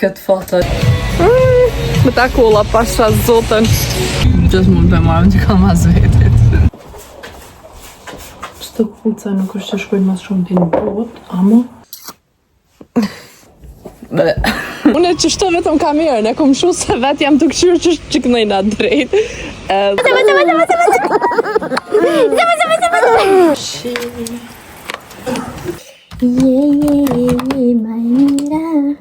këtë foto. Me ta kolla pasha zotën. Gjës mund të marrëm që ka mas vetit. Çdo kuca nuk është që shkojnë mas shumë ti në botë, ama... Unë që shto vetëm kamerën, e kom shu se vetë jam të këshyrë që kënejna drejt. Ye Mayra,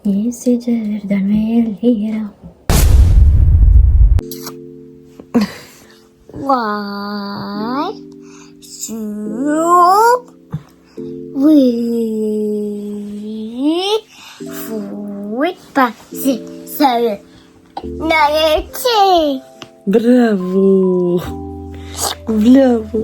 ye sıcırdan lira. One, two, three, four, five, six, seven, nine, 10. Bravo! Bravo!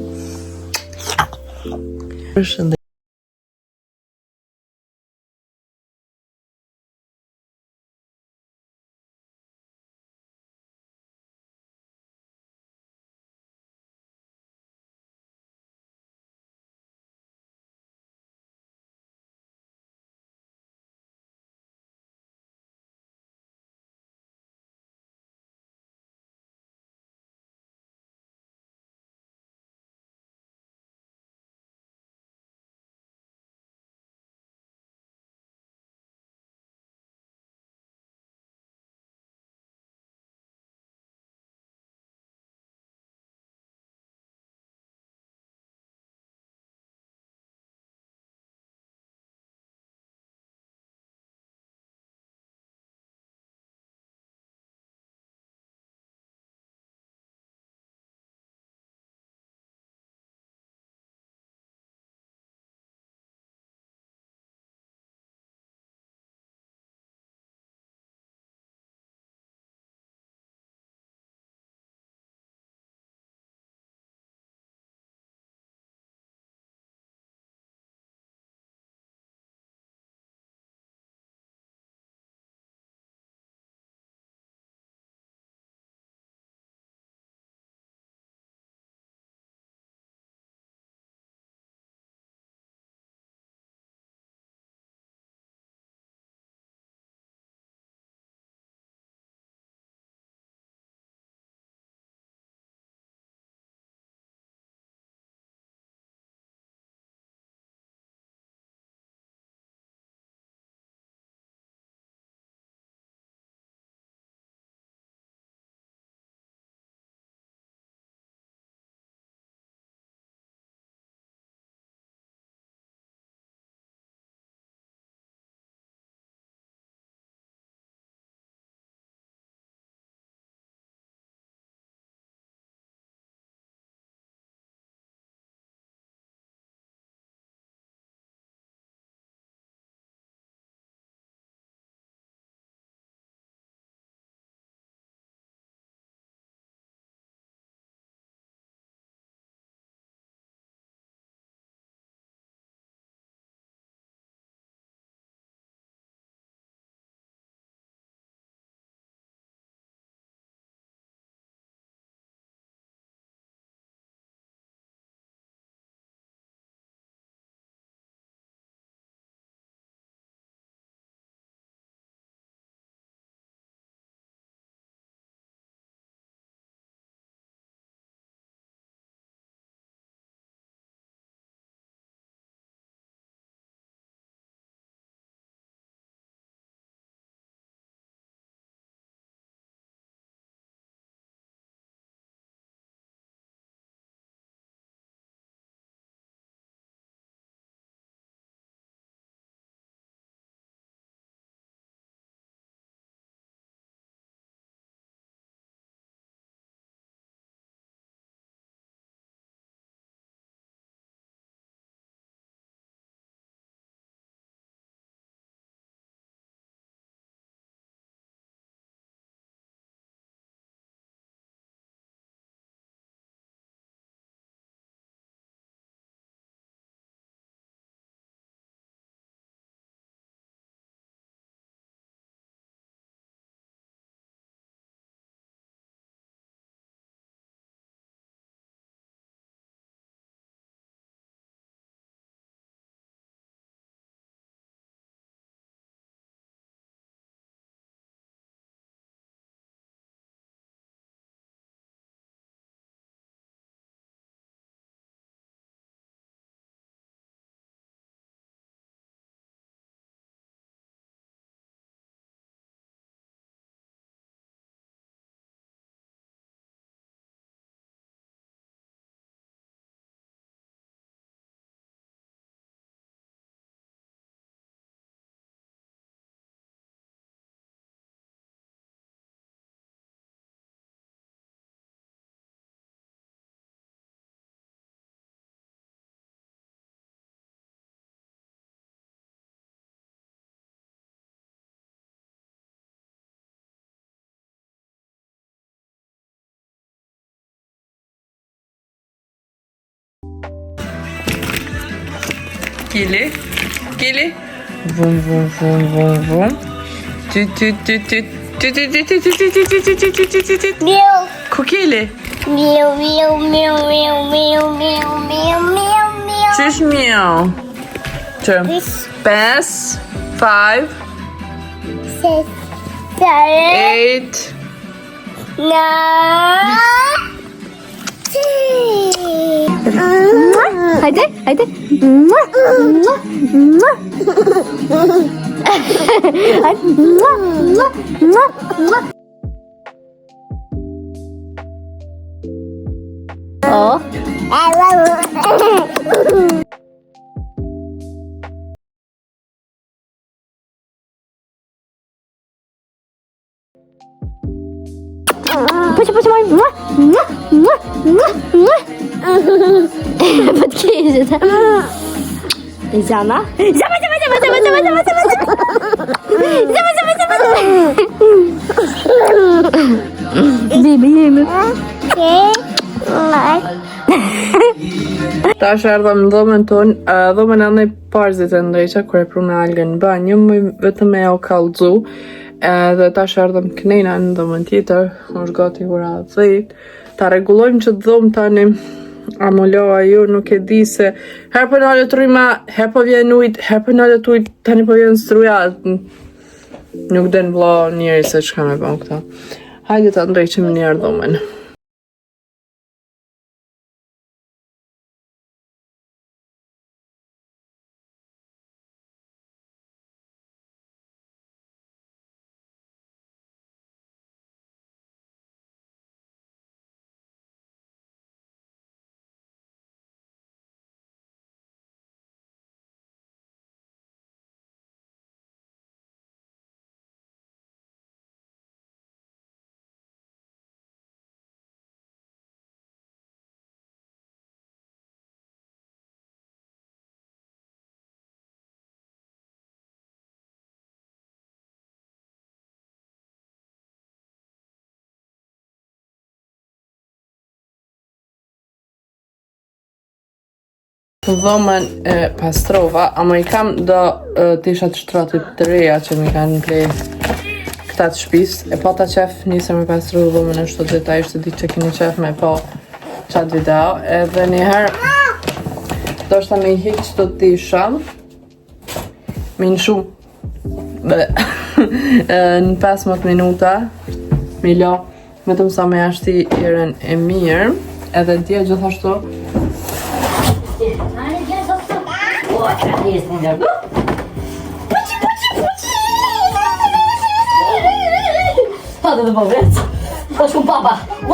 Kili. Kili. Vum, vum, vum, vum, vum. Tut, tut, tut, tut. Tut, tut, tut, tut, tut, tut, tut, tut, tut, tut, tut, tut. Miau. Ku Kili? Miau, miau, miau, miau, miau, miau, miau, miau, miau. Qysh miau? Që? 5, 5, 6, 7, 8. 9, 10. Hadi, hadi. Oh. Почему мой? Подкидывает. Зама. Tash erdhëm në dhomën tonë, dhomën e ndaj parzit e ndrejqa, kur e pruna algën në banjë, më vetëm e o kallëzu, dhe tash erdhëm kënejna në dhomën tjetër, është gati ora 10, ta regulojmë që dhomë tani, amulloha ju, nuk e di se, her për nalët rrima, her për vjen ujt, her për nalët ujt, tani për vjen strujat, nuk den vla njeri se që ka me bën këta. Hajde ta ndrejqim njerë dhomën. Dhomën e pastrova, ama I kam do tishat shtratit të reja që mi kanë ble këta të shpis. E pata qef nisëm me pastru dhomën e shto detajisht të di që kini qef me po qatë video. Edhe njëherë do shta me I hiq të tisha me në shumë në 15 minuta me lo vetëm sa me ashti iren e mirë. Edhe dje gjithashtu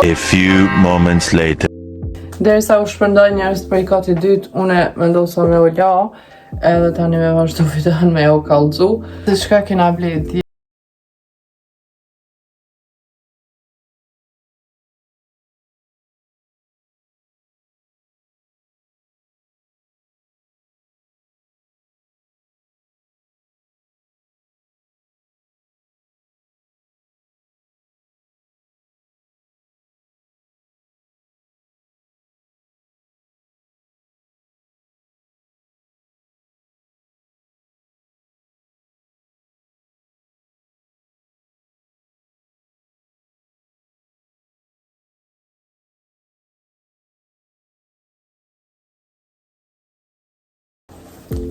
A few moments later. Derisa u shpërndoj njerëz për I kati dytë, une vendosëm me u la, edhe tani me vazhdu videon me u kallëzu. Se çka kena bledh.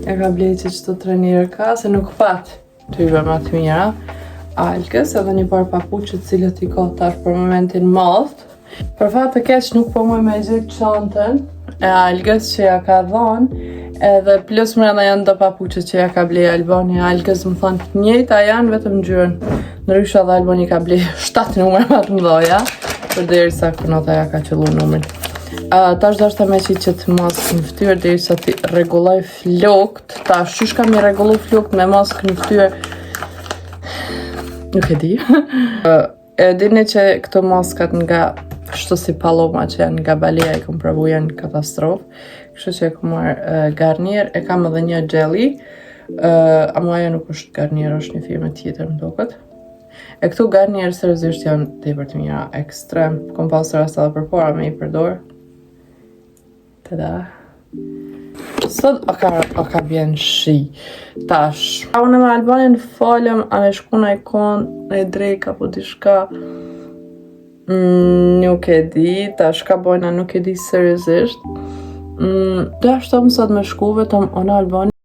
E ka blejt që qëto trenirë ka, se nuk pat të ibe ma të mira. Alkës edhe një par papuqët cilët I ka tash për momentin madh. Për fat të keq nuk po muj me gjithë çantën e Alkës që ja ka dhonë, edhe plus mrena janë do papuqët që ja ka blej Albani. Alkës më thonë njëjta janë vetëm ngjyrën. Ndryshe dhe Albani ka blej 7 numër ma të mdoja, për derisa kënota ja ka qëllu numrin. Tash do shta me që të maskë në ftyrë dhe sa ti regulloj flokt. Tash qysh kam I regullu flokt me maskë në ftyrë nuk e di. E dini që këto maskat nga kështu si paloma që janë nga Balia I kom provu janë katastrofë. Kështu që e kom marrë Garnier, e kam edhe një jelly, ama ajo nuk është Garnier, është një firme tjetër më duket. E këtu Garnier seriozisht janë tepër të mira, ekstrem. Kom pasur asta edhe përpara me I përdor. Tada. sot o ka bjen shi. Tash. Unë me Albanin falem, a me shku në ikon e drejka po diçka. Nuk e di, tash ka bojna nuk e di seriozisht. Do ashtu më sot me shku vetëm o në Albanin.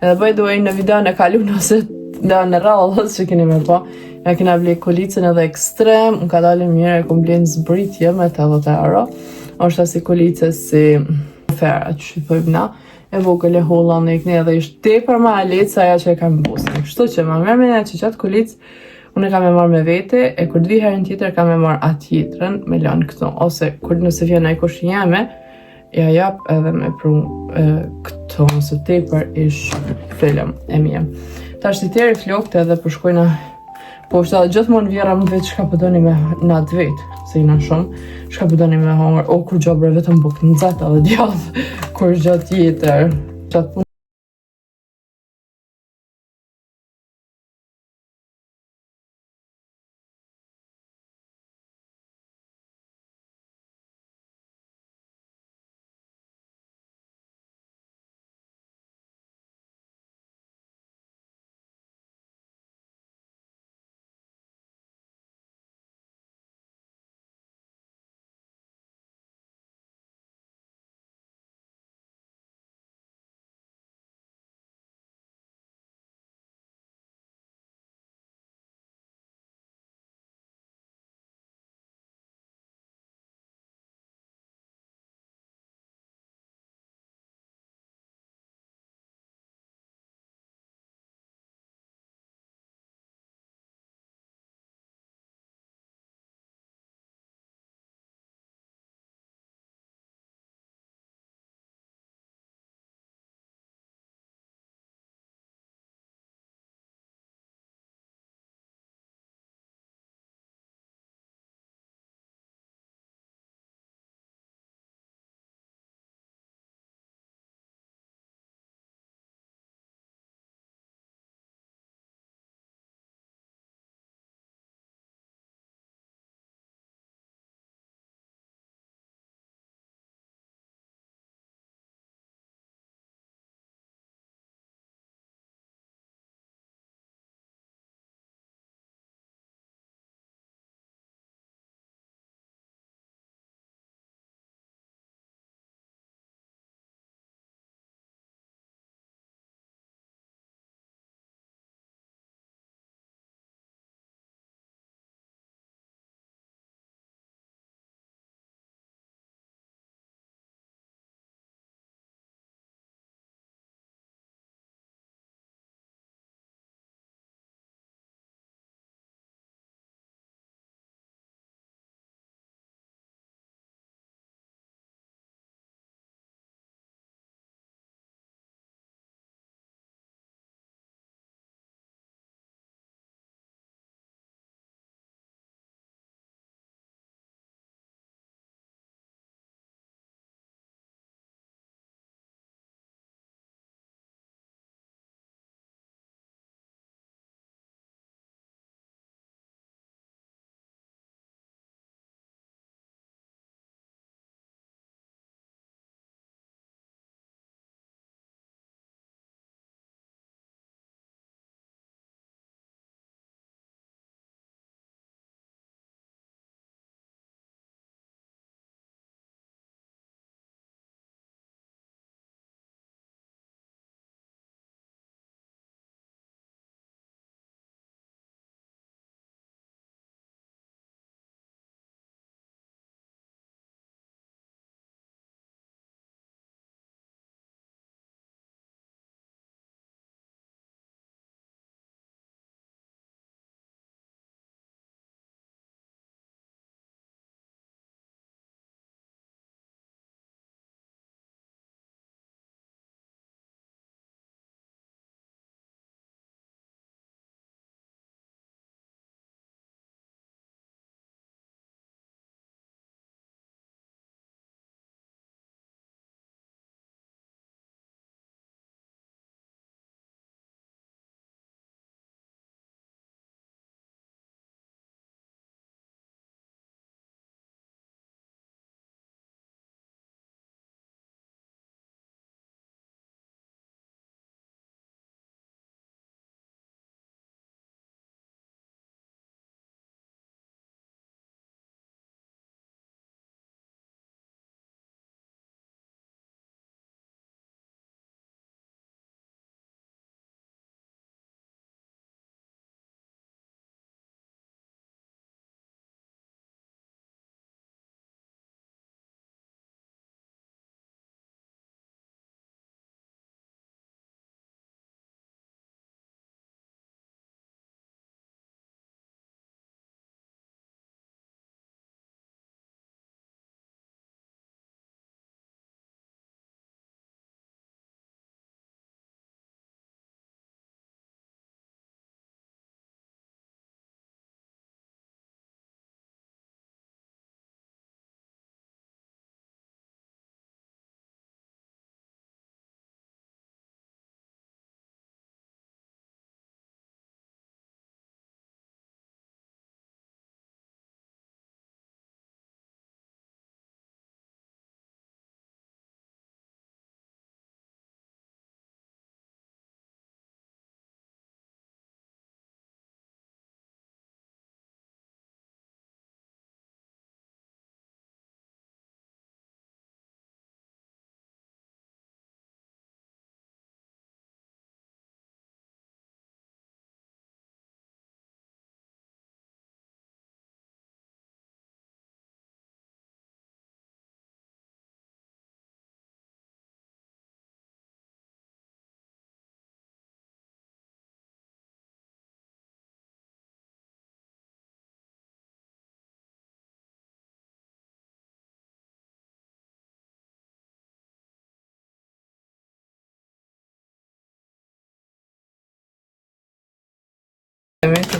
Edhe by the way, në videon e kalun ose në rallës që keni me po, ja kena ble kolicën edhe ekstrem, më ka dalë mirë, e kom blenë zbritje me 80 euro. Është asi kolicë si fera që shqipojmë na, e vogël e holla në ikni edhe ishtë tepër ma letë sa ja që e kam busën. Kështu që ma mërë me nga që qatë kolicë, unë e kam e marrë me vete, e kur dvi herën tjetër kam e marrë atë tjetrën me lanë këto, ose kur nëse vjen ai kushin jeme, ja jap edhe me prunë këto nëse tepër ish film e mje. Ta është i tjeri flokte edhe përshkojna, po është edhe gjithmonë vjera më vetë shka përdoni me natë vetë, se jina shumë, shka përdoni me hongër, o kur gjobre vetëm bukë në zetë edhe djathë, kur gjatë tjetër, gjatë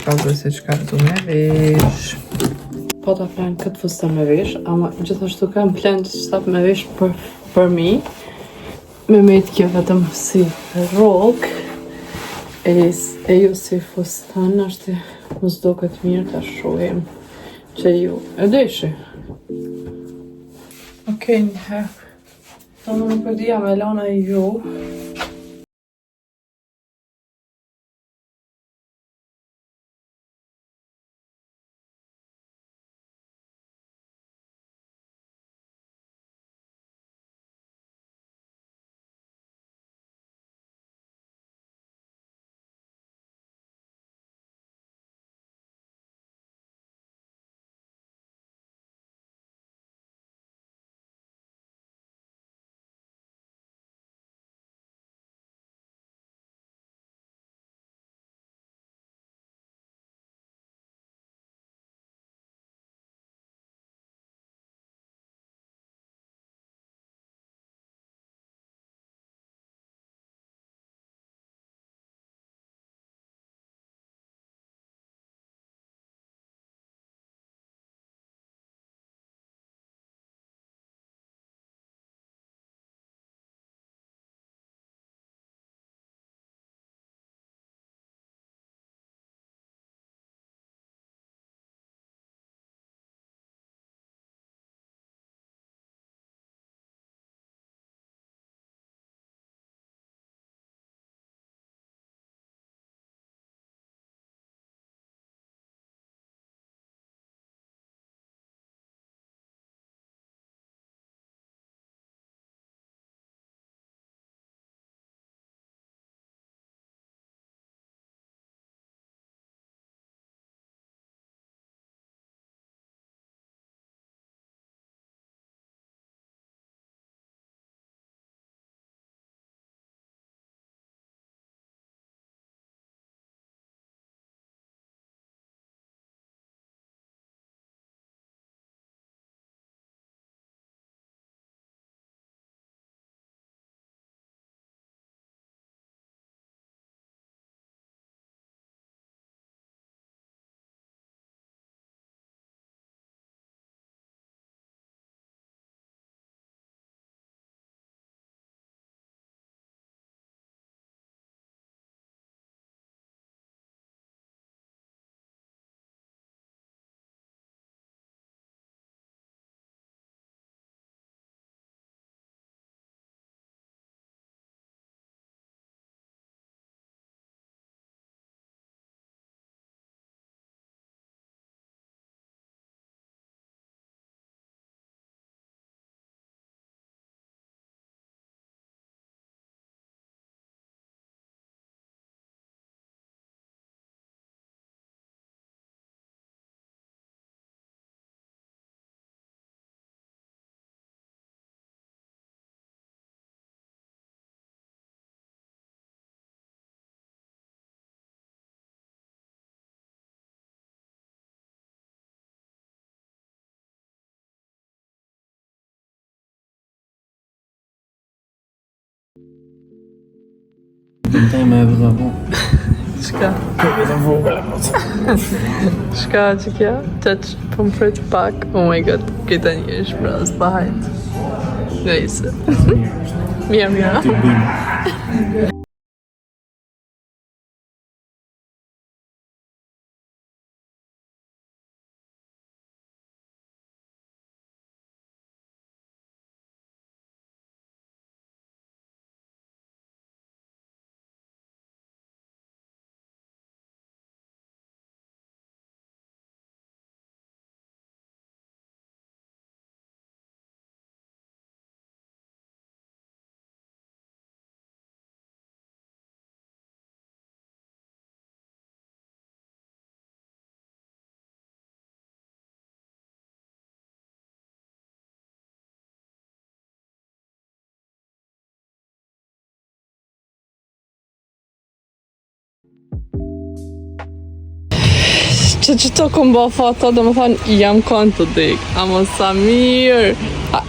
kalzoj se çka këtu me vesh. Po ta plan këtë fustan me vesh, ama gjithashtu kam plan të shtap me vesh për mi. Me metë kjo vetëm si rrok. E ju si fustan është më s'do këtë mirë të shohem që ju e deshi. Okej, njëherë. Ta më nuk e dija me lana ju. Tema e vëllavu. Çka? Vetëm vogël apo? Çka që kjo? Touch pomfret pak. Oh my god, këta një është braz behind. Nice. Mirë. Ti bim. Që të këmë bë foto, do më thonë, jam konë të dik, amo sa mirë.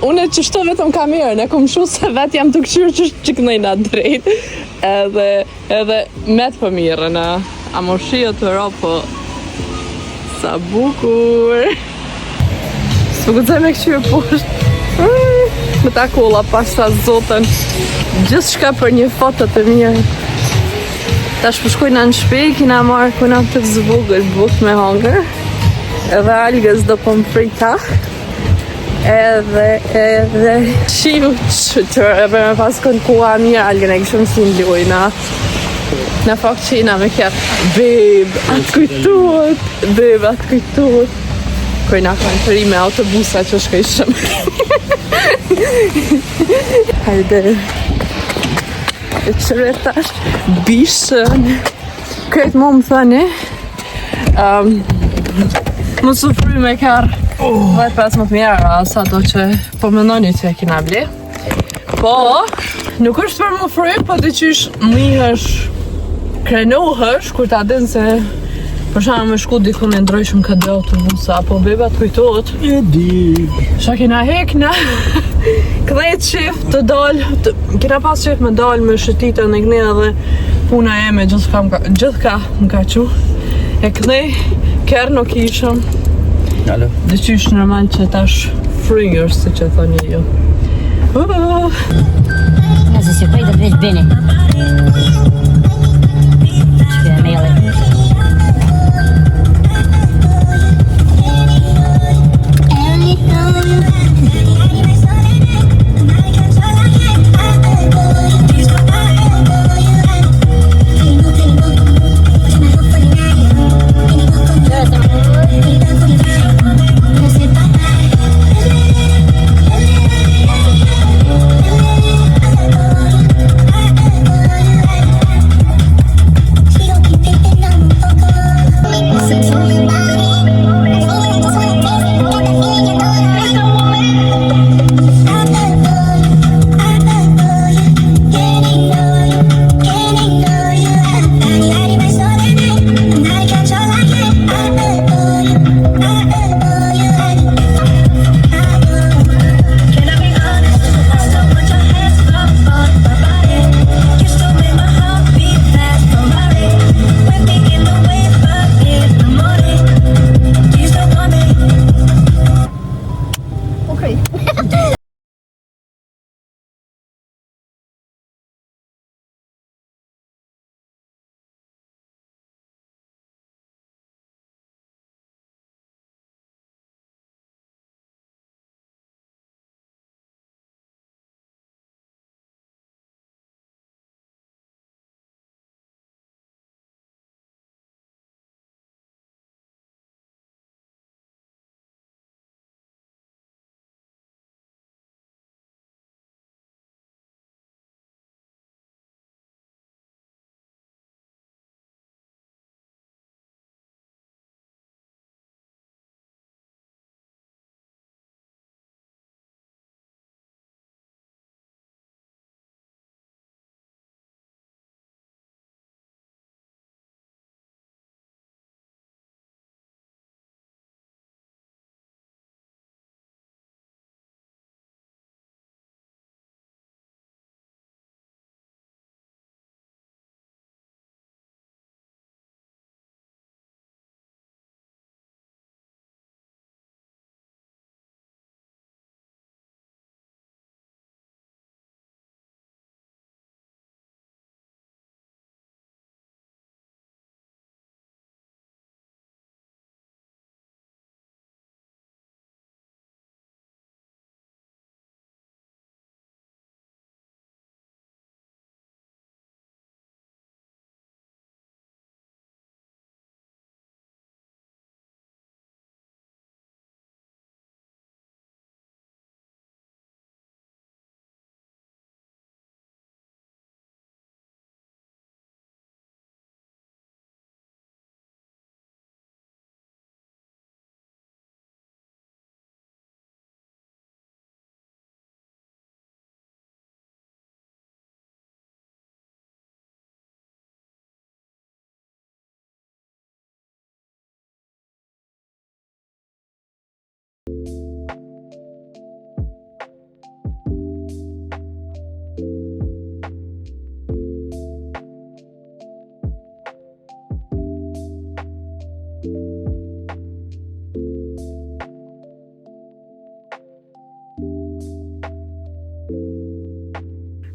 Unë që shto vetëm kamerën, e këmë shu se vetë jam të këshyrë që kënejna drejt, edhe met për mirën, amo shio të ro, po Sa bukur. Së gudzaj me këqyre poshtë. Me ta kolla pasta zotën. Gjithë shka për një foto të mirë. Tash përshkojna në shpi, kina marrë kuna të zvogël bukë me hangër. Edhe algës do pomfrita. Edhe shiu qëtër, e për me pas kënë kua mirë algën e këshëm si në lujna. Në fakt që jina me kjetë, beb, atë kujtuot, beb, atë kujtuot. Kojna kënë të ri me autobusa që shkojshëm. Hajde. E qëretash, bishën. Këtë mu më thëni, më sufry me karë. Vaj pas më të mjera, sa do që po më nëni që e kina ble. Po, nuk është për më fry, po të qysh mihësh, krenohësh, kur ta din se për shana me shku diku me ndrojshëm ka dhe autobusa, po bebat kujtot. E di. Ша kina hekna, këdhet shif të dal, kina pas shif me dal me shëtitën e këne dhe puna e me gjithka më ka qu. E këne, kërë nuk ishëm. Alo. Dhe qysh normal që tash frynjër, si që thoni jo. Nëse si prej të veç bini. Shkëve me jale.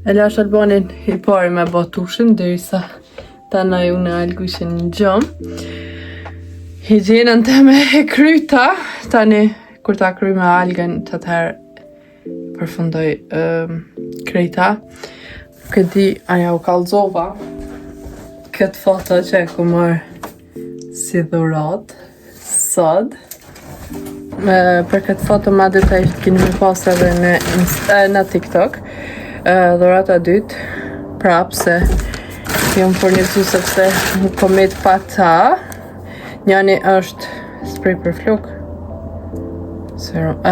E lash Albanin I pari me bë tushin derisa tani unë Algu ishin në gjumë. Higjienën teme e kryta, tani kur ta kryj me Algen atëherë përfundoj krejta. Këdi aja u kallzova këtë foto që e ku marrë si dhurat sot. Për këtë foto ma detajisht keni me pas edhe në TikTok. Dhurata dytë prap se jam furnizu sepse në komet pa ta. Njani është spray për flok. Serum.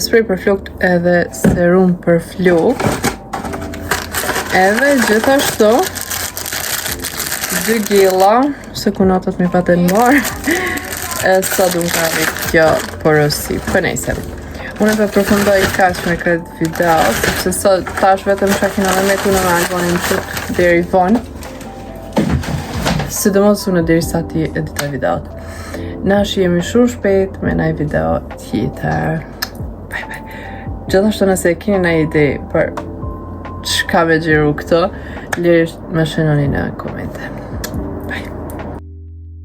Spray për flok edhe serum për flok. Edhe gjithashtu 2 gilla, se kunatat mi paten marë. Sa du më ka rrit kjo porosi, për nejse. Unë e përfundoj kaq me këtë video, sepse sot tash vetëm shakina dhe me kuna me Albanin qëtë deri vonë. Sidomos unë deri sa ti edita videot. Na shihemi shumë shpejt me një video tjetër. Bye bye. Gjithashtu nëse keni një ide për çka me gjeru këto, lirisht më shënoni në komente.